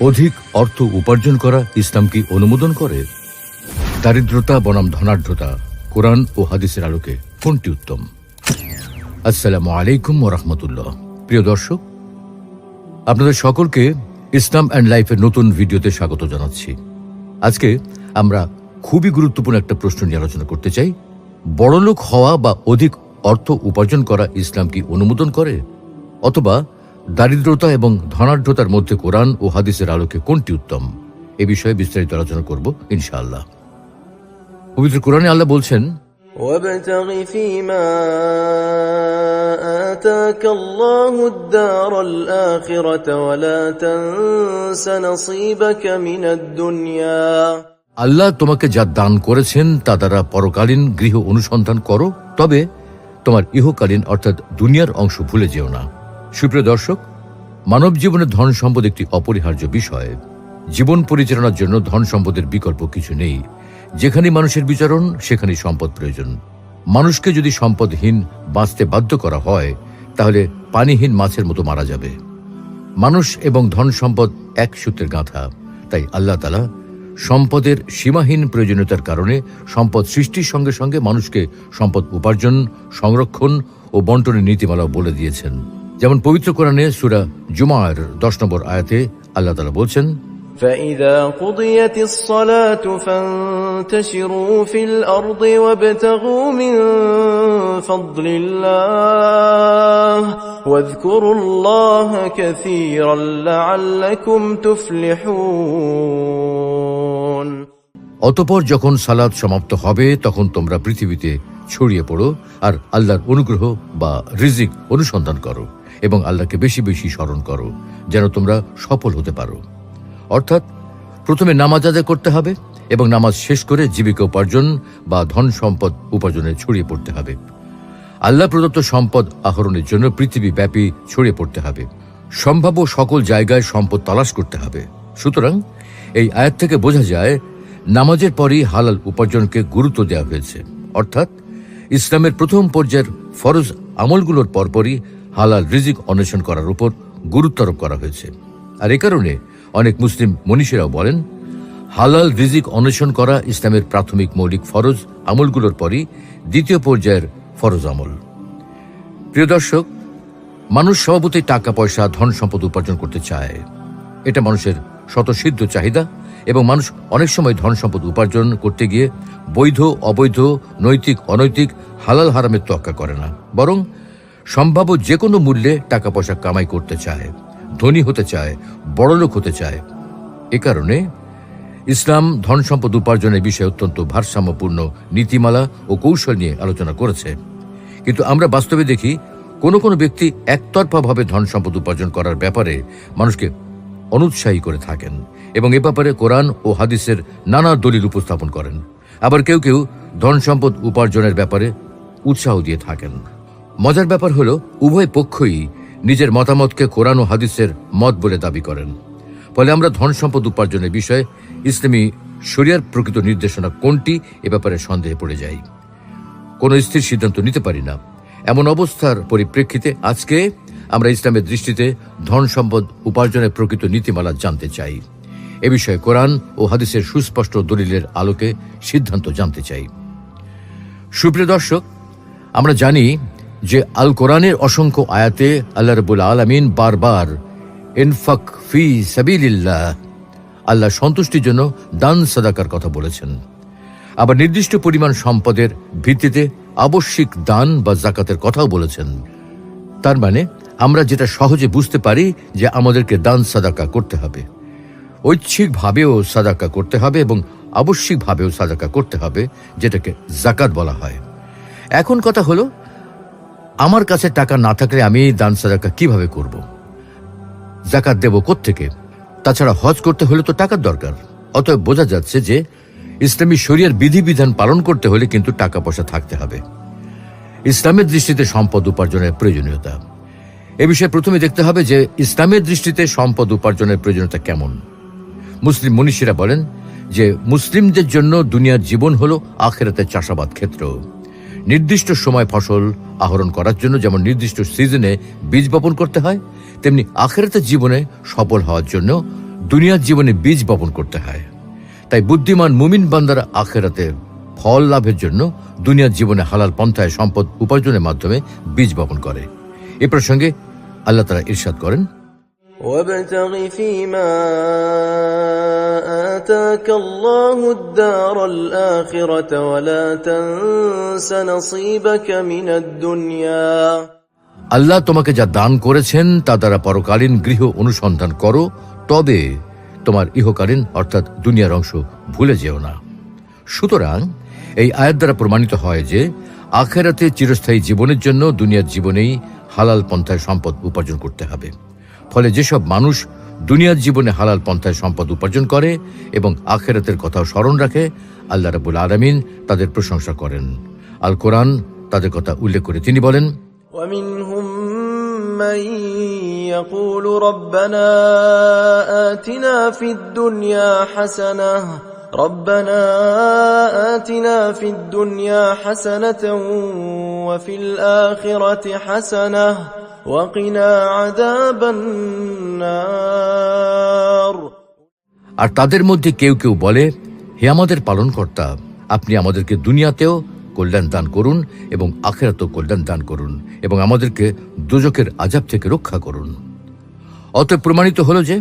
অধিক অর্থ উপার্জন করা ইসলাম কি অনুমোদন করে? দারিদ্রতা বনাম ধনাঢ্যতা, কোরআন ও হাদিসের আলোকে কোনটি উত্তম? আসসালামু আলাইকুম ওয়া রাহমাতুল্লাহ। প্রিয় দর্শক, আপনাদের সকলকে ইসলাম অ্যান্ড লাইফের নতুন ভিডিওতে স্বাগত জানাচ্ছি। আজকে আমরা খুবই গুরুত্বপূর্ণ একটা প্রশ্ন নিয়ে আলোচনা করতে চাই। বড়লোক হওয়া বা অধিক অর্থ উপার্জন করা ইসলাম কি অনুমোদন করে, অথবা দারিদ্রতা এবং ধনাঢ্যতার মধ্যে কোরআন ও হাদিসের আলোকে কোনটি উত্তম? এ বিষয়ে বিস্তারিত আলোচনা করব ইনশাআল্লাহ। পবিত্র কোরআনে আল্লাহ বলছেন, وابتغ فيما آتاك الله الدار الآخرة ولا تنس نصيبك من الدنيا। আল্লাহ তোমাকে যা দান করেছেন তা দ্বারা পরকালীন গৃহ অনুসন্ধান করো, তবে তোমার ইহকালীন অর্থাৎ দুনিয়ার অংশ ভুলে যেও না। সুপ্রিয় দর্শক, মানব জীবনে ধন সম্পদ একটি অপরিহার্য বিষয়। জীবন পরিচালনার জন্য ধন সম্পদের বিকল্প কিছু নেই। যেখানে মানুষের বিচরণ সেখানেই সম্পদ প্রয়োজন। মানুষকে যদি সম্পদহীন বাঁচতে বাধ্য করা হয়, তাহলে পানিহীন মাছের মতো মারা যাবে। মানুষ এবং ধন সম্পদ এক সূত্রের গাঁথা। তাই আল্লাহ তাআলা সম্পদের সীমাহীন প্রয়োজনীয়তার কারণে সম্পদ সৃষ্টির সঙ্গে সঙ্গে মানুষকে সম্পদ উপার্জন, সংরক্ষণ ও বন্টনের নীতিমালাও বলে দিয়েছেন। যেমন পবিত্র কোরআনে সূরা জুমার 10 নম্বর আয়াতে আল্লাহ তাআলা বলছেন, فإذا قضيت الصلاة فانتشروا في الأرض وابتغوا من فضل الله واذكروا الله كثيرا لعلكم تفلحون। অতঃপর যখন সালাত সমাপ্ত হবে তখন তোমরা পৃথিবীতে ছড়িয়ে পড়ো আর আল্লাহর অনুগ্রহ বা রিজিক অনুসন্ধান করো এবং আল্লাহকে বেশি বেশি স্মরণ করো, যেন তোমরা সফল হতে পারো। অর্থাৎ প্রথমে নামাজ আদায় করতে হবে এবং নামাজ শেষ করে জীবিকা উপার্জন বা ধন সম্পদ উপার্জনে ছড়িয়ে পড়তে হবে। আল্লাহ প্রদত্ত সম্পদ আহরণের জন্য পৃথিবী ব্যাপী ছড়িয়ে পড়তে হবে। সম্ভাব্য সকল জায়গায় সম্পদ তালাশ করতে হবে। সুতরাং এই আয়াত থেকে বোঝা যায়, নামাজের পরই হালাল উপার্জনকে গুরুত্ব দেওয়া হয়েছে। অর্থাৎ ইসলামের প্রথম পর্যায়ের ফরজ আমলগুলোর পরপরই হালাল রিজিক অন্বেষণ করার উপর গুরুত্ব আরোপ করা হয়েছে। আর এ কারণে অনেক মুসলিম মনীষীরাও বলেন, হালাল রিজিক অন্বেষণ করা ইসলামের প্রাথমিক মৌলিক ফরজ আমলগুলোর পরই দ্বিতীয় পর্যায়ের ফরজ আমল। প্রিয় দর্শক, মানুষ স্বভাবতই টাকা পয়সা ধন সম্পদ উপার্জন করতে চায়। এটা মানুষের স্বতঃসিদ্ধ চাহিদা এবং মানুষ অনেক সময় ধন সম্পদ উপার্জন করতে গিয়ে বৈধ অবৈধ, নৈতিক অনৈতিক, হালাল হারামের তোয়াক্কা করে না, বরং সম্ভাব্য যে কোনো মূল্যে টাকা পয়সা কামাই করতে চায়, ধনী হতে চায়, বড়লোক হতে চায়। এ কারণে ইসলাম ধন সম্পদ উপার্জনের বিষয়ে অত্যন্ত ভারসাম্যপূর্ণ নীতিমালা ও কৌশল নিয়ে আলোচনা করেছে। কিন্তু আমরা বাস্তবে দেখি, কোনো কোনো ব্যক্তি একতরফাভাবে ধন সম্পদ উপার্জন করার ব্যাপারে মানুষকে অনুৎসাহী করে থাকেন এবং এ ব্যাপারে কোরআন ও হাদিসের নানা দলিল উপস্থাপন করেন। আবার কেউ কেউ ধন সম্পদ উপার্জনের ব্যাপারে উৎসাহ দিয়ে থাকেন। মজার ব্যাপার হলো, উভয় পক্ষই নিজের মতামতকে কোরআন ও হাদিসের মত বলে দাবি করেন। ফলে আমরা ধন সম্পদ উপার্জনের বিষয়ে ইসলামী শরিয়ার প্রকৃত নির্দেশনা কোনটি এ ব্যাপারে সন্দেহে পড়ে যাই। কোনো স্থির সিদ্ধান্ত নিতে পারি না। এমন অবস্থার পরিপ্রেক্ষিতে আজকে আমরা ইসলামের দৃষ্টিতে ধন সম্পদ উপার্জনের প্রকৃত নীতিমালা জানতে চাই। এ বিষয়ে কোরআন ও হাদিসের সুস্পষ্ট দলিলের আলোকে সিদ্ধান্ত জানতে চাই। সুপ্রিয় দর্শক, আমরা জানি যে আল কোরআনের অসংখ্য আয়াতে আল্লাহ রাব্বুল আলামিন বারবার ইনফাক ফি সাবিলিল্লাহ, আল্লাহ সন্তুষ্টির জন্য দান সাদাকার কথা বলেছেন। আবার নির্দিষ্ট পরিমাণ সম্পদের ভিত্তিতে আবশ্যিক দান বা যাকাতের কথাও বলেছেন। তার মানে আমরা যেটা সহজে বুঝতে পারি যে আমাদেরকে দান সাদাকা করতে হবে, ঐচ্ছিকভাবেও সাদাকা করতে হবে এবং আবশ্যিকভাবেও সাদাকা করতে হবে, যেটাকে যাকাত বলা হয়। এখন কথা হলো, আমার কাছে টাকা না থাকলে আমি দান সাদাকা কিভাবে করব? যাকাত দেব কোত্থেকে? তাছাড়া হজ করতে হলে তো টাকার দরকার। অতএব বোঝা যাচ্ছে যে ইসলামী শরিয়ার বিধিবিধান পালন করতে হলে কিন্তু টাকা পয়সা থাকতে হবে। ইসলামের দৃষ্টিতে সম্পদ উপার্জনের প্রয়োজনীয়তা, এ বিষয়ে প্রথমে দেখতে হবে যে ইসলামের দৃষ্টিতে সম্পদ উপার্জনের প্রয়োজনীয়তা কেমন। মুসলিম মনীষীরা বলেন যে মুসলিমদের জন্য দুনিয়ার জীবন হলো আখিরাতের চাষাবাদ ক্ষেত্র। নির্দিষ্ট সময় ফসল আহরণ করার জন্য যেমন নির্দিষ্ট সিজনে বীজ বপন করতে হয়, তেমনি আখিরাতের জীবনে সফল হওয়ার জন্য দুনিয়ার জীবনে বীজ বপন করতে হয়। তাই বুদ্ধিমান মুমিন বান্দারা আখিরাতে ফল লাভের জন্য দুনিয়ার জীবনে হালাল পন্থায় সম্পদ উপার্জনের মাধ্যমে বীজ বপন করে। এ প্রসঙ্গে আল্লাহ তাআলা ইরশাদ করেন, وابتغ فيما آتاك الله الدار الآخرة ولا تنس نصيبك من الدنيا। আল্লাহ তোমাকে যা দান করেছেন তা দ্বারা পরকালীন গৃহ অনুসন্ধান করো, তবে তোমার ইহকালীন অর্থাৎ দুনিয়ার অংশ ভুলে যেও না। সুতরাং এই আয়াত দ্বারা প্রমাণিত হয় যে আখিরাতে চিরস্থায়ী জীবনের জন্য দুনিয়ার জীবনেই হালাল পন্থায় সম্পদ উপার্জন করতে হবে। ফলে যেসব মানুষ দুনিয়ার জীবনে হালাল পন্থায় সম্পদ উপার্জন করে এবং আখিরাতের কথাও স্মরণ রাখে, আল্লাহ রাব্বুল আলামিন তাদের প্রশংসা করেন। আল কোরআন তাদের কথা উল্লেখ করে তিনি বলেন, ومنهم من يقول ربنا آتنا في الدنيا حسنة وفي الآخرة حسنة وقنا عذاب النار। আর তাদের মধ্যে কেউ কেউ বলে, হে আমাদের পালনকর্তা, আপনি আমাদেরকে দুনিয়াতেও কল্যাণ দান করুন এবং আখিরাতেও কল্যাণ দান করুন এবং আমাদেরকে দোজখের আযাব থেকে রক্ষা করুন। অতএব প্রমাণিত হলো যে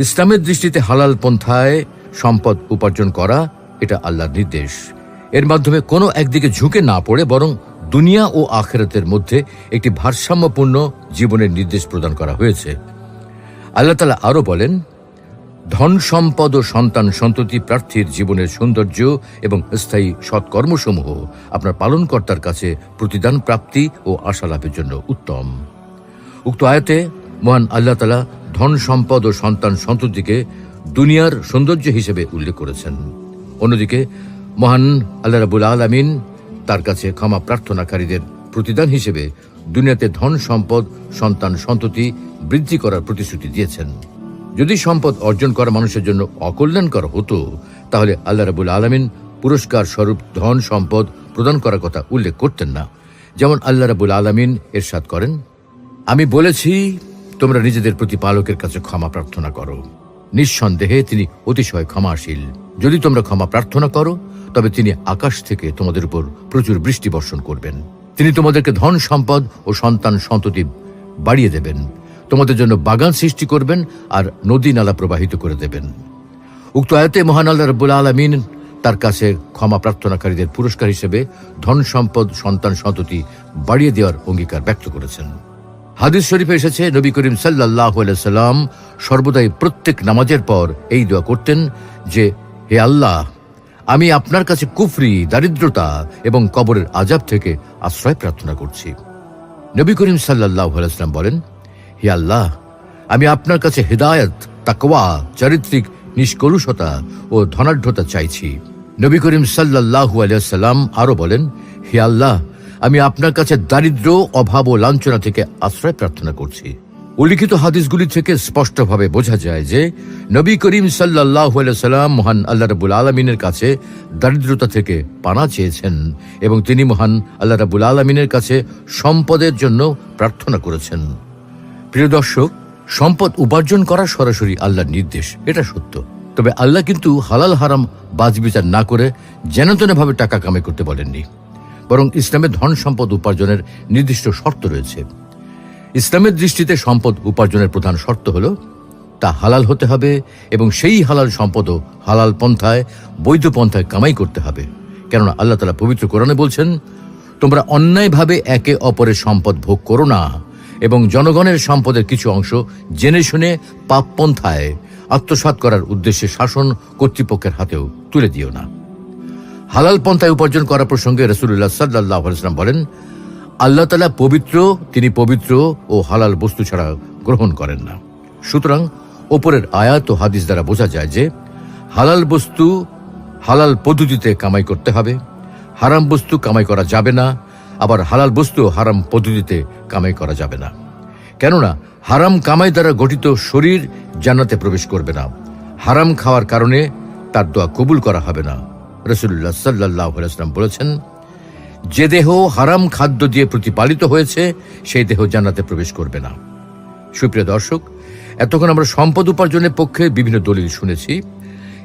ইসলামের দৃষ্টিতে হালাল পন্থায় সম্পদ উপার্জন করা এটা আল্লাহর নির্দেশ। এর মাধ্যমে কোনো একদিকে ঝুঁকে না পড়ে বরং দুনিয়া ও আখিরাতের মধ্যে একটি ভারসাম্যপূর্ণ জীবনের নির্দেশ প্রদান করা হয়েছে। আল্লাহ তাআলা আরো বলেন, ধন সম্পদ ও সন্তান সন্ততি প্রার্থীর জীবনের সৌন্দর্য এবং স্থায়ী সৎকর্মসমূহ আপনার পালনকর্তার কাছে প্রতিদান প্রাপ্তি ও আশা লাভের জন্য উত্তম। উক্ত আয়াতে মহান আল্লাহ তাআলা ধন সম্পদ ও সন্তান সন্ততিকে দুনিয়ার সৌন্দর্য হিসেবে উল্লেখ করেছেন। অন্যদিকে মহান আল্লাহ রাব্বুল আলামিন তার কাছে ক্ষমা প্রার্থনাকারীদের প্রতিদান হিসেবে দুনিয়াতে ধন সম্পদ সন্তান সন্ততি বৃদ্ধি করার প্রতিশ্রুতি দিয়েছেন। যদি সম্পদ অর্জন করা মানুষের জন্য অকল্যাণকর হতো, তাহলে আল্লাহ রাব্বুল আলামিন পুরস্কার স্বরূপ ধন সম্পদ প্রদান করার কথা উল্লেখ করতেন না। যেমন আল্লাহ রাব্বুল আলামিন ইরশাদ করেন, আমি বলেছি তোমরা নিজেদের প্রতিপালকের কাছে ক্ষমা প্রার্থনা করো, নিঃসন্দেহে তিনি অতিশয় ক্ষমাশীল। যদি তোমরা ক্ষমা প্রার্থনা করো তবে তিনি আকাশ থেকে তোমাদের উপর প্রচুর বৃষ্টি বর্ষণ করবেন। তিনি তোমাদেরকে ধন সম্পদ ও সন্তান সন্ততি বাড়িয়ে দেবেন, তোমাদের জন্য বাগান সৃষ্টি করবেন আর নদী নালা প্রবাহিত করে দেবেন। উক্ত আয়াতে মহান আল্লাহ রাব্বুল আলামিন তার কাছে ক্ষমা প্রার্থনাকারীদের পুরস্কার হিসেবে ধন সম্পদ সন্তান সন্ততি বাড়িয়ে দেওয়ার অঙ্গীকার ব্যক্ত করেছেন। হাদিস শরীফে এসেছে, নবী করিম সাল্লাল্লাহু আলাইহি সাল্লাম সর্বদাই প্রত্যেক নামাজের পর এই দোয়া করতেন যে, হে আল্লাহ, আমি আপনার কাছে কুফরি, দারিদ্রতা এবং কবরের আযাব থেকে আশ্রয় প্রার্থনা করছি। নবী করিম সাল্লাল্লাহু আলাইহি সাল্লাম বলেন, হে আল্লাহ, আমি আপনার কাছে হিদায়াত, তাকওয়া, চারিত্রিক নিষ্কলুষতা ও ধনাঢ্যতা চাইছি। নবী করিম সাল্লাল্লাহু আলাইহি সাল্লাম আরো বলেন, হে আল্লাহ, আমি আপনার কাছে দারিদ্র, অভাব ও লাঞ্ছনা থেকে আশ্রয় প্রার্থনা করছি। উল্লিখিত হাদিসগুলি থেকে স্পষ্টভাবে বোঝা যায় যে নবী করিম সাল্লাল্লাহু আলাইহি সাল্লাম মহান আল্লাহ রাব্বুল আলামিনের কাছে দারিদ্রতা থেকে পানা চেয়েছেন এবং তিনি মহান আল্লাহ রাব্বুল আলামিনের কাছে সম্পদের জন্য প্রার্থনা করেছেন। প্রিয় দর্শক, সম্পদ উপার্জন করা সরাসরি আল্লাহর নির্দেশ, এটা সত্য। তবে আল্লাহ কিন্তু হালাল হারাম বাছবিচার না করে যেনতেনভাবে টাকা কামাই করতে বলেননি, বরং ইসলামে ধন সম্পদ উপার্জনের নির্দিষ্ট শর্ত রয়েছে। ইসলামের দৃষ্টিতে সম্পদ উপার্জনের প্রধান শর্ত হল তা হালাল হতে হবে এবং সেই হালাল সম্পদও হালাল পন্থায়, বৈধ পন্থায় কামাই করতে হবে। কেননা আল্লাহ তাআলা পবিত্র কোরআনে বলছেন, তোমরা অন্যায়ভাবে একে অপরের সম্পদ ভোগ করো না এবং জনগণের সম্পদের কিছু অংশ জেনে শুনে পাপ পন্থায় আত্মসাৎ করার উদ্দেশ্যে শাসন কর্তৃপক্ষের হাতেও তুলে দিও না। হালাল পন্থায় উপার্জন করা প্রসঙ্গে রাসূলুল্লাহ সাল্লাল্লাহু আলাইহি ওয়াসাল্লাম বলেন, আল্লাহ তাআলা পবিত্র, তিনি পবিত্র ও হালাল বস্তু ছাড়া গ্রহণ করেন না। সুতরাং ওপরের আয়াত ও হাদিস দ্বারা বোঝা যায় যে হালাল বস্তু হালাল পদ্ধতিতে কামাই করতে হবে, হারাম বস্তু কামাই করা যাবে না। আবার হালাল বস্তু হারাম পদ্ধতিতে কামাই করা যাবে না, কেননা হারাম কামাই দ্বারা গঠিত শরীর জান্নাতে প্রবেশ করবে না। হারাম খাওয়ার কারণে তার দোয়া কবুল করা হবে না। রাসূলুল্লাহ সাল্লাল্লাহু আলাইহি ওয়াসাল্লাম বলেছেন, যে দেহ হারাম খাদ্য দিয়ে প্রতিপালিত হয়েছে সেই দেহ জান্নাতে প্রবেশ করবে না। সুপ্রিয় দর্শক, এতক্ষণ আমরা সম্পদ উপার্জনের পক্ষে বিভিন্ন দলিল শুনেছি।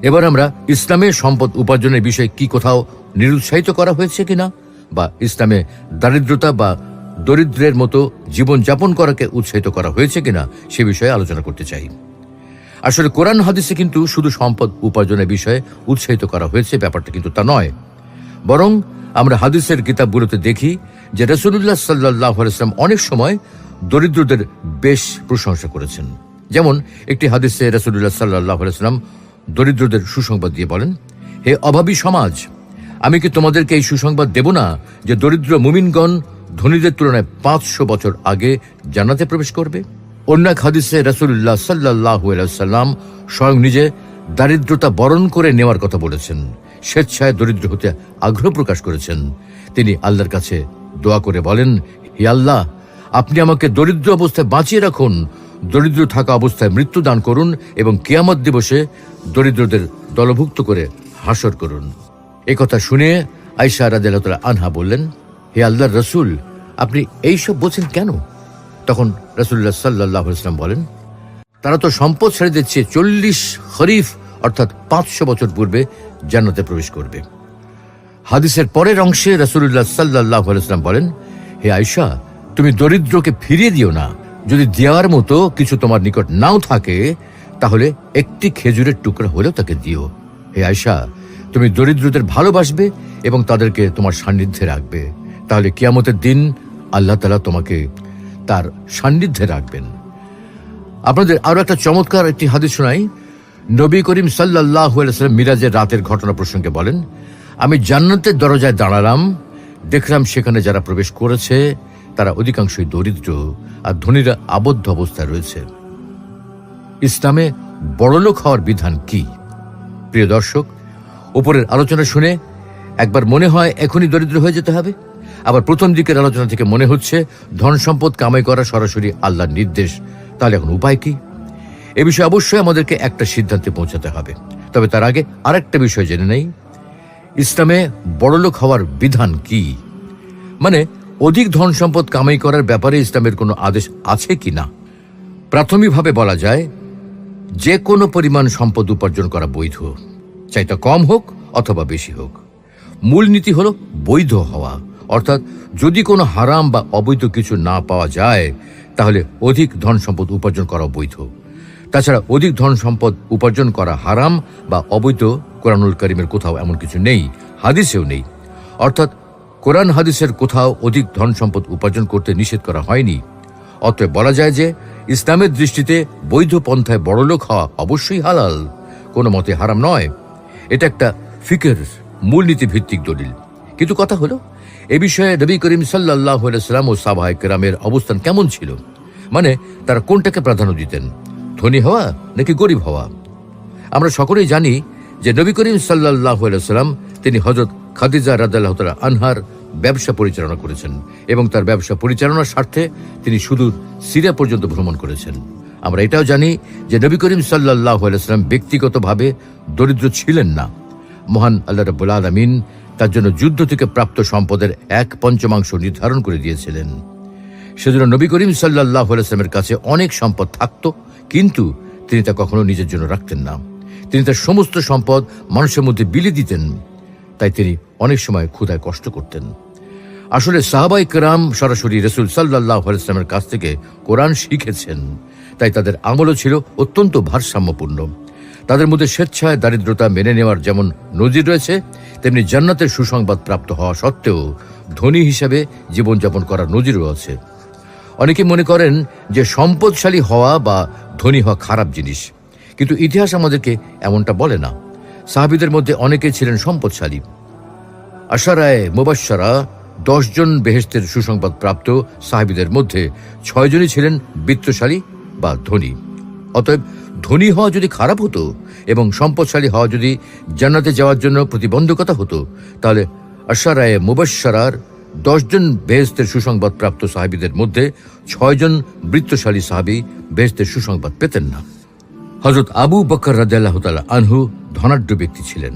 এবার আমরা ইসলামে সম্পদ উপার্জনের বিষয়ে কি কোথাও নিরুৎসাহিত করা হয়েছে কিনা, বা ইসলামে দারিদ্রতা বা দরিদ্রের মতো জীবনযাপন করাকে উৎসাহিত করা হয়েছে কিনা সে বিষয়ে আলোচনা করতে চাই। আসলে কোরআন হাদিসে কিন্তু শুধু সম্পদ উপার্জনের বিষয়ে উৎসাহিত করা হয়েছে, ব্যাপারটা কিন্তু তা নয়। বরং আমরা হাদিসের কিতাবগুলোতে দেখি যে রাসূলুল্লাহ সাল্লাল্লাহু আলাইহি ওয়াসাল্লাম অনেক সময় দরিদ্রদের বেশ প্রশংসা করেছেন। যেমন একটি হাদিসে রাসূলুল্লাহ সাল্লাল্লাহু আলাইহি ওয়াসাল্লাম দরিদ্রদের সুসংবাদ দিয়ে বলেন, হে অভাবী সমাজ, আমি কি তোমাদেরকে এই সুসংবাদ দেব না যে দরিদ্র মুমিনগণ ধনীদের তুলনায় 500 বছর আগে জান্নাতে প্রবেশ করবে? অন্য এক হাদিসে রাসূলুল্লাহ সাল্লাল্লাহু আলাইহি ওয়াসাল্লাম স্বয়ং নিজে দারিদ্রতা বরণ করে নেওয়ার কথা বলেছেন, স্বেচ্ছায় দরিদ্র হতে আগ্রহ প্রকাশ করেছেন। তিনি আল্লাহর কাছে দোয়া করে বলেন, হে আল্লাহ, আপনি আমাকে দরিদ্র অবস্থায় বাঁচিয়ে রাখুন, দরিদ্র থাকা অবস্থায় মৃত্যু দান করুন এবং কিয়ামত দিবসে দরিদ্রদের দলভুক্ত করে হাসর করুন। একথা শুনে আয়েশা রাদিয়াল্লাহু তাআলা আনহা বললেন, হে আল্লাহর রাসূল, আপনি এইসব বলছেন কেন? তখন রাসূলুল্লাহ সাল্লাল্লাহু আলাইহি ওয়াসাল্লাম বলেন, তারা তো সম্পদ ছেড়ে দিচ্ছে 40 খরিফ অর্থাৎ 500 বছর পূর্বে জান্নাতে প্রবেশ করবে। হাদিসের পরের অংশে রাসূলুল্লাহ সাল্লাল্লাহু আলাইহি ওয়াসাল্লাম বলেন, হে আয়েশা, তুমি দরিদ্রকে ফিরিয়ে দিও না। যদি দেওয়ার মতো কিছু তোমার নিকট নাও থাকে তাহলে একটি খেজুরের টুকরা হলেও তাকে দিও। হে আয়েশা, তুমি দরিদ্রদের ভালোবাসবে এবং তাদেরকে তোমার সান্নিধ্যে রাখবে, তাহলে কিয়ামতের দিন আল্লাহ তাআলা তোমাকে তার সান্নিধ্যে রাখবেন। আপনাদের আরো একটা চমৎকার একটি হাদিস শোনাই। নবী করিম সাল্লাল্লাহু আলাইহি ওয়াসাল্লাম মিরাজের রাতের ঘটনা প্রসঙ্গে বলেন, আমি জান্নাতের দরজায় দাঁড়ালাম, দেখলাম সেখানে যারা প্রবেশ করেছে তারা অধিকাংশই দরিদ্র আর ধনীরা আবদ্ধ অবস্থায় রয়েছে। ইসলামে বড়লোক হওয়ার বিধান কি? প্রিয় দর্শক, উপরের আলোচনা শুনে একবার মনে হয় এখনই দরিদ্র হয়ে যেতে হবে, আবার প্রথম দিকের আলোচনা থেকে মনে হচ্ছে ধন সম্পদ কামাই করা সরাসরি আল্লাহর নির্দেশ। তাহলে এখন উপায় কি? এ বিষয়ে অবশ্যই আমাদেরকে একটা সিদ্ধান্তে পৌঁছাতে হবে। তবে তার আগে আরেকটা বিষয় জেনে নেই, ইসলামে বড়লোক হওয়ার বিধান কি, মানে অধিক ধন সম্পদ কামাই করার ব্যাপারে ইসলামের কোনো আদেশ আছে কি না। প্রাথমিকভাবে বলা যায় যে কোনো পরিমাণ সম্পদ উপার্জন করা বৈধ, চাই তা কম হোক অথবা বেশি হোক। মূলনীতি হলো বৈধ হওয়া, অর্থাৎ যদি কোনো হারাম বা অবৈধ কিছু না পাওয়া যায় তাহলে অধিক ধন সম্পদ উপার্জন করা বৈধ। তাছাড়া অধিক ধন সম্পদ উপার্জন করা হারাম বা অবৈধ কোরআনুল কারীমের কোথাও এমন কিছু নেই, হাদিসেও নেই। অর্থাৎ কোরআন হাদিসের কোথাও অধিক ধন সম্পদ উপার্জন করতে নিষেধ করা হয়নি। অতএব বলা যায় যে ইসলামের দৃষ্টিতে বৈধ পন্থায় বড়লোক হওয়া অবশ্যই হালাল, কোনো মতে হারাম নয়। এটা একটা ফিকের মূলনীতি ভিত্তিক দলিল। কিন্তু কথা হলো, এ বিষয়ে নবী করিম সাল্লাল্লাহু আলাইহি ওয়াসাল্লাম ও সাহাবায়ে কেরামের অবস্থান কেমন ছিল, মানে তারা কোনটাকে প্রাধান্য দিতেন, ধনী হওয়া নাকি গরিব হওয়া? আমরা সকলেই জানি যে নবী করিম সাল্লাল্লাহু আলাইহি ওয়াসাল্লাম তিনি হযরত খাদিজা রাদিয়াল্লাহু তাআলা আনহার ব্যবসা পরিচালনা করেছেন এবং তার ব্যবসা পরিচালনার স্বার্থে তিনি সুদূর সিরিয়া পর্যন্ত ভ্রমণ করেছেন। আমরা এটাও জানি যে নবী করিম সাল্লাল্লাহু আলাইহি ওয়াসাল্লাম ব্যক্তিগতভাবে দরিদ্র ছিলেন না। মহান আল্লাহ রাব্বুল আলামিন তার জন্য যুদ্ধ থেকে প্রাপ্ত সম্পদের 1/5 নির্ধারণ করে দিয়েছিলেন। সেজন্য নবী করিম সাল্লাল্লাহু আলাইহি ওয়াসাল্লামের কাছে অনেক সম্পদ থাকত, কিন্তু তিনি তা কখনো নিজের জন্য রাখতেন না। তিনি তার সমস্ত সম্পদ মানুষের মধ্যে বিলিয়ে দিতেন। তাই তিনি অনেক সময় ক্ষুধায় কষ্ট করতেন। আসলে সাহাবায়ে কেরাম সরাসরি রাসূল সাল্লাল্লাহু আলাইহি ওয়াসাল্লামের কাছ থেকে কোরআন শিখেছেন, তাই তাদের আমলও ছিল অত্যন্ত ভারসাম্যপূর্ণ। তাদের মধ্যে স্বেচ্ছায় দারিদ্রতা মেনে নেওয়ার যেমন নজির রয়েছে, তেমনি জান্নাতের সুসংবাদ প্রাপ্ত হওয়া সত্ত্বেও ধনী হিসাবে জীবনযাপন করার নজিরও আছে। অনেকে মনে করেন যে সম্পদশালী হওয়া বা ধনী হওয়া খারাপ জিনিস, কিন্তু ইতিহাস আমাদেরকে এমনটা বলে না। সাহাবীদের মধ্যে অনেকে ছিলেন সম্পদশালী। আশারায়ে মুবাশশারা 10 জন বেহেশতের সুসংবাদ প্রাপ্ত সাহাবীদের মধ্যে 6 জনই ছিলেন বিত্তশালী বা ধনী। অতএব ধনী হওয়া যদি খারাপ হতো এবং সম্পদশালী হওয়া যদি জান্নাতে যাওয়ার জন্য প্রতিবন্ধকতা হতো, তাহলে আশারায়ে মুবাশশারার 10 জন বেহেশতের সুসংবাদ প্রাপ্ত সাহাবীদের মধ্যে 6 জন বিত্তশালী সাহাবী বেহেশতের সুসংবাদ পেতেন না। হযরত আবু বকর রাদিয়াল্লাহু তাআলা আনহু ধনাঢ্য ব্যক্তি ছিলেন।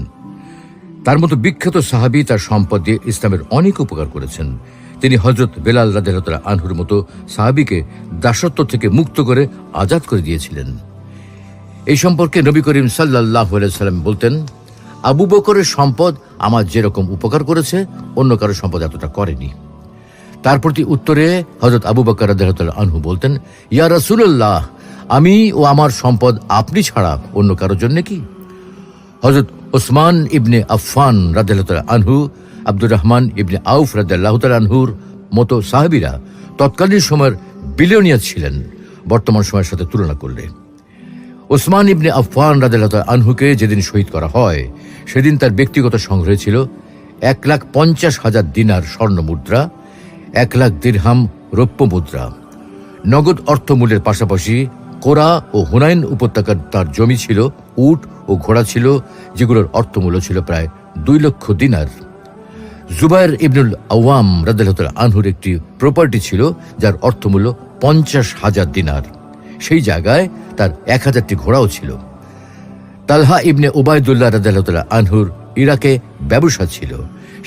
তার মতো বিখ্যাত সাহাবী তার সম্পদ দিয়ে ইসলামের অনেক উপকার করেছেন। তিনি হযরত বেলাল রাদিয়াল্লাহু আনহুর মতো সাহাবীকে দাসত্ব থেকে মুক্ত করে আজাদ করে দিয়েছিলেন। এই সম্পর্কে নবী করিম সাল্লাল্লাহু আলাইহি ওয়াসাল্লাম বলতেন, আবু বকরের সম্পদ আমার যেরকম উপকার করেছে অন্য কারো সম্পদ এতটা করেনি। তার প্রতি উত্তরে হযরত আবু বকর রাদিয়াল্লাহু আনহু বলতেন, ইয়া রাসূলুল্লাহ, আমি ও আমার সম্পদ আপনি ছাড়া অন্য কারোর জন্য কি? হযরত ওসমান ইবনে আফফান রাদিয়াল্লাহু আনহু, আব্দুর রহমান ইবনে আউফ রাদিয়াল্লাহু আনহুর মতো সাহাবীরা তৎকালীন সময়ের বিলিয়নিয়ার ছিলেন বর্তমান সময়ের সাথে তুলনা করলে। ওসমান ইবনে আফফান রাদিয়াল্লাহু আনহুকে যেদিন শহীদ করা হয় সেদিন তার ব্যক্তিগত সংগ্রহে ছিল 1,50,000 দিনার স্বর্ণ মুদ্রা, 1,00,000 দিরহাম রৌপ্য মুদ্রা। নগদ অর্থমূল্যের পাশাপাশি কোরা ও হুনাইন উপত্যকার তার জমি ছিল, উট ও ঘোড়া ছিল, যেগুলোর অর্থমূল্য ছিল প্রায় 2 লক্ষ দিনার। জুবায়ের ইবনুল আওয়াম রাদিয়াল্লাহু আনহুর একটি প্রপার্টি ছিল যার অর্থমূল্য 50,000 দিনার। সেই জায়গায় তার 1000টি ঘোড়াও ছিল। তালহা ইবনে উবাইদুল্লাহ রাদিয়াল্লাহু আনহুর ইরাকে ব্যবসা ছিল,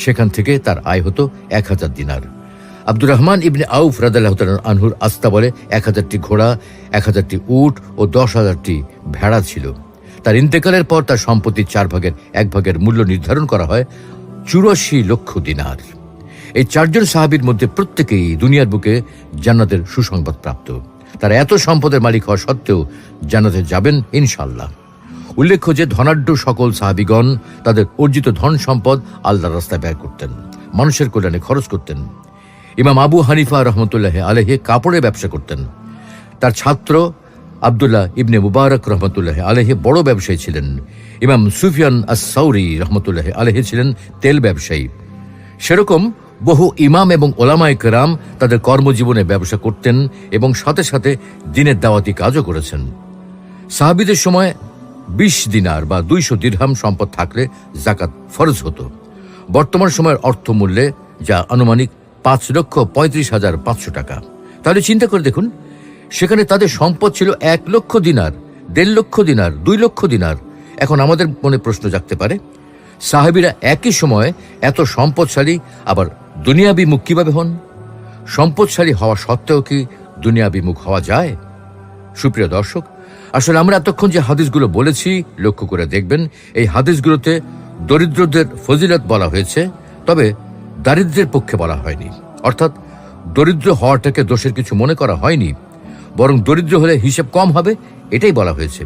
সেখান থেকে তার আয় হতো 1000 দিনার। আব্দুর রহমান ইবনে আউফ রাদিয়াল্লাহু আনহুর আস্তাবলে 1000টি ঘোড়া, 1000টি উট ও 10,000টি ভেড়া ছিল। তার ইন্তেকালের পর তার সম্পত্তির 4 ভাগের 1 ভাগের মূল্য নির্ধারণ করা হয় 84 লক্ষ দিনার। এই 4 জন সাহাবীর মধ্যে প্রত্যেকেই দুনিয়ার বুকে জান্নাতের সুসংবাদ প্রাপ্ত। তারা এত সম্পদের মালিক হওয়া সত্ত্বেও জান্নাতে যাবেন ইনশাআল্লাহ। উল্লেখ্য যে ধনাঢ্য সকল সাহাবীগণ তাদের অর্জিত ধন সম্পদ আল্লাহর রাস্তায় ব্যয় করতেন, মানুষের কল্যাণে খরচ করতেন। ইমাম আবু হানিফা রহমতুল্লাহি আলাইহি কাপড়ের ব্যবসা করতেন। তার ছাত্র আব্দুল্লাহ ইবনে মুবারক রহমতুল্লাহি আলাইহি বড় ব্যবসায়ী ছিলেন। ইমাম সুফিয়ান আস-সাউরি রহমতুল্লাহি আলাইহি ছিলেন তেল ব্যবসায়ী। সেরকম বহু ইমাম এবং ওলামায়ে কেরাম তাদের কর্মজীবনে ব্যবসা করতেন এবং সাথে সাথে দিনের দাওয়াতি কাজও করেছেন। সাহাবীদের সময় 20 দিনার বা 200 দিরহাম সম্পদ থাকলে যাকাত ফরজ হতো। বর্তমান সময়ের অর্থমূল্যে যা আনুমানিক 5,35,500 টাকা। তাহলে চিন্তা করে দেখুন, সেখানে তাদের সম্পদ ছিল 1 লক্ষ দিনার, 1.5 লক্ষ দিনার, 2 লক্ষ দিনার। এখন আমাদের মনে প্রশ্ন জাগতে পারে, সাহাবীরা একই সময়ে এত সম্পদশালী আবার দুনিয়াবিমুখ কিভাবে হন? সম্পদশালী হওয়া সত্ত্বেও কি দুনিয়াবিমুখ হওয়া যায়? সুপ্রিয় দর্শক, আসলে আমরা এতক্ষণ যে হাদিসগুলো বলেছি লক্ষ্য করে দেখবেন, এই হাদিসগুলোতে দরিদ্রদের ফজিলত বলা হয়েছে, তবে দারিদ্র্যের পক্ষে বলা হয়নি। অর্থাৎ দরিদ্র হওয়াটাকে দোষের কিছু মনে করা হয়নি, বরং দরিদ্র হলে হিসাব কম হবে এটাই বলা হয়েছে।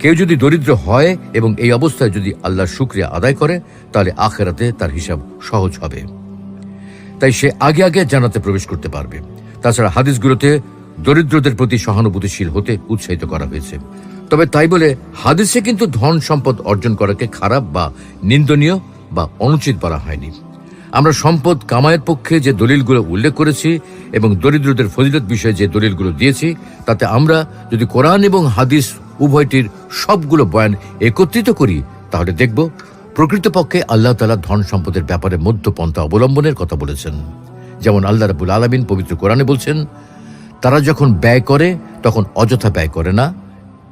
কেউ যদি দরিদ্র হয় এবং এই অবস্থায় যদি আল্লাহর শুকরিয়া আদায় করে, তাহলে আখিরাতে তার হিসাব সহজ হবে। তাই সে আগে আগে জান্নাতে প্রবেশ করতে পারবে। তাছাড়া হাদিসগুলোতে দরিদ্রদের প্রতি সহানুভূতিশীল হতে উৎসাহিত করা হয়েছে। তবে তাই বলে হাদিসে কিন্তু ধন সম্পদ অর্জন করাকে খারাপ বা নিন্দনীয় বা অনুচিত বলা হয়নি। আমরা সম্পদ কামায়ের পক্ষে যে দলিলগুলো উল্লেখ করেছি এবং দরিদ্রদের ফজিলত বিষয়ে যে দলিলগুলো দিয়েছি, তাতে আমরা যদি কোরআন এবং হাদিস উভয়টির সবগুলো বয়ান একত্রিত করি, তাহলে দেখব প্রকৃতপক্ষে আল্লাহ তাআলা ধন সম্পদের ব্যাপারে মধ্যপন্থা অবলম্বনের কথা বলেছেন। যেমন আল্লাহ রাব্বুল আলামিন পবিত্র কোরআনে বলছেন, তারা যখন ব্যয় করে তখন অযথা ব্যয় করে না,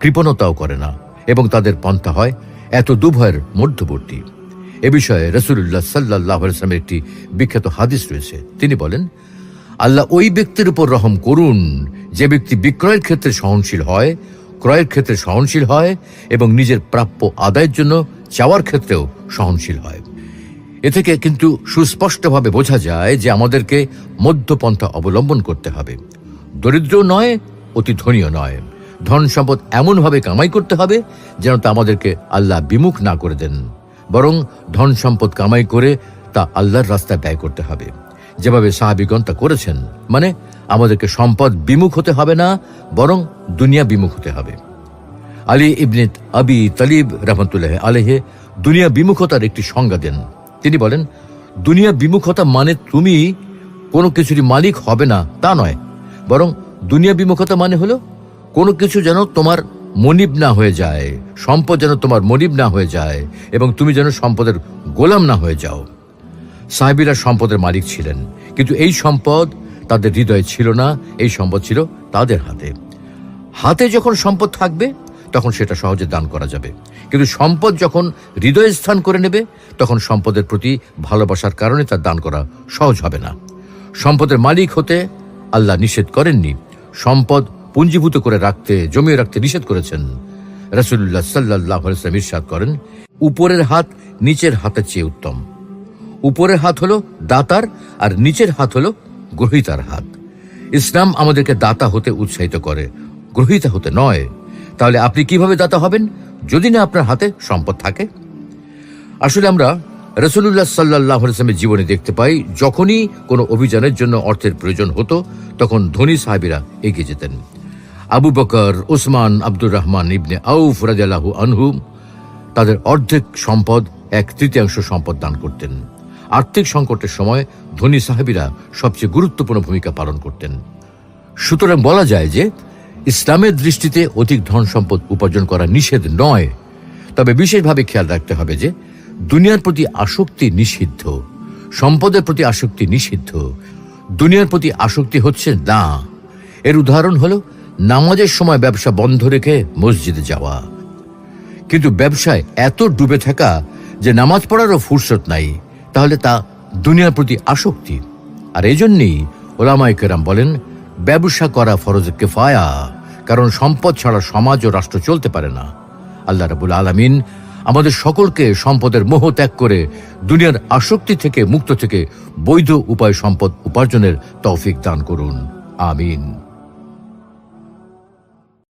কৃপণতাও করে না, এবং তাদের পন্থা হয় এত দুভয়ের মধ্যবর্তী। এ বিষয়ে রাসূলুল্লাহ সাল্লাল্লাহু আলাইহি ওয়াসাল্লামের একটি বিখ্যাত হাদিস রয়েছে। তিনি বলেন, আল্লাহ ওই ব্যক্তির উপর রহম করুন যে ব্যক্তি বিক্রয়ের ক্ষেত্রে সহনশীল হয়, ক্রয়ের ক্ষেত্রে সহনশীল হয় এবং নিজের প্রাপ্য আদায়ের জন্য চাওয়ার ক্ষেত্রেও সহনশীল হয়। এ থেকে কিন্তু সুস্পষ্টভাবে বোঝা যায় যে আমাদেরকে মধ্যপন্থা অবলম্বন করতে হবে। দরিদ্র নয়, অতি ধনীও নয়। ধন সম্পদ এমনভাবে কামাই করতে হবে যেন তা আমাদেরকে আল্লাহ বিমুখ না করে দেন, বরং ধন সম্পদ কামাই করে তা আল্লাহর রাস্তায় ব্যয় করতে হবে, যেভাবে সাহাবীগণ তা করেছেন। মানে আমাদেরকে সম্পদ বিমুখ হতে হবে না, বরং দুনিয়া বিমুখ হতে হবে। আলী ইবনে আবি তালিব রাহমাতুল্লাহি আলাইহি দুনিয়া বিমুখতার একটি সংজ্ঞা দেন। তিনি বলেন, দুনিয়া বিমুখতা মানে তুমি কোনো কিছুরই মালিক হবে না তা নয়, বরং দুনিয়া বিমুখতা মানে হলো কোনো কিছু যেন তোমার মনিব না হয়ে যায়, সম্পদ যেন তোমার মনিব না হয়ে যায় এবং তুমি যেন সম্পদের গোলাম না হয়ে যাও। সাহাবীরা সম্পদের মালিক ছিলেন, কিন্তু এই সম্পদ তাদের হৃদয়ে ছিল না, এই সম্পদ ছিল তাদের হাতে। হাতে যখন সম্পদ থাকবে তখন সেটা সহজে দান করা যাবে, কিন্তু সম্পদ যখন হৃদয়ে স্থান করে নেবে তখন সম্পদের প্রতি ভালোবাসার কারণে তার দান করা সহজ হবে না। সম্পদের মালিক হতে আল্লাহ নিষেধ করেননি, সম্পদ পুঞ্জীভূত করে রাখতে, জমিয়ে রাখতে নিষেধ করেছেন। রাসূলুল্লাহ সাল্লাল্লাহু আলাইহি ওয়াসাল্লাম ইরশাদ করেন, উপরের হাত নিচের হাতের চেয়ে উত্তম। উপরের হাত হলো দাতার আর নিচের হাত হলো গ্রহীতার হাত। ইসলাম আমাদেরকে দাতা হতে উৎসাহিত করে, গ্রহীতা হতে নয়। তাহলে আপনি কিভাবে দাতা হবেন যদি না আপনার হাতে সম্পদ থাকে? আসলে আমরা রাসূলুল্লাহ সাল্লাল্লাহু আলাইহি ওয়াসাল্লামের জীবনে দেখতে পাই, যখনই কোনো অভিযানের জন্য অর্থের প্রয়োজন হতো তখন ধনী সাহাবীরা এগিয়ে যেতেন। আবু বকর, উসমান, আব্দুর রহমান ইবনে আউফ রাদিয়াল্লাহু আনহু তাদের অর্ধেক সম্পদ, 1/3 সম্পদ দান করতেন। আর্থিক সংকটের সময় ধনী সাহাবীরা সবচেয়ে গুরুত্বপূর্ণ ভূমিকা পালন করতেন। সুতরাং বলা যায় যে ইসলামের দৃষ্টিতে অধিক ধন সম্পদ উপার্জন করা নিষেধ নয়, তবে বিশেষভাবে খেয়াল রাখতে হবে যে দুনিয়ার প্রতি আসক্তি নিষিদ্ধ, সম্পদের প্রতি আসক্তি নিষিদ্ধ। দুনিয়ার প্রতি আসক্তি হচ্ছে না। এর উদাহরণ হলো নামাজের সময় ব্যবসা বন্ধ রেখে মসজিদে যাওয়া, কিন্তু ব্যবসায় এত ডুবে থাকা যে নামাজ পড়ারও ফুরসত নাই, তাহলে তা দুনিয়ার প্রতি আসক্তি। আর এই জন্যই ওলামায়ে কেরাম বলেন, ব্যবসা করা ফরজ কিফায়া, কারণ সম্পদ ছাড়া সমাজ ও রাষ্ট্র চলতে পারে না। আল্লাহ রাব্বুল আলামিন আমাদের সকলকে সম্পদের মোহ ত্যাগ করে দুনিয়ার আসক্তি থেকে মুক্ত থেকে বৈধ উপায় সম্পদ উপার্জনের তৌফিক দান করুন। আমিন।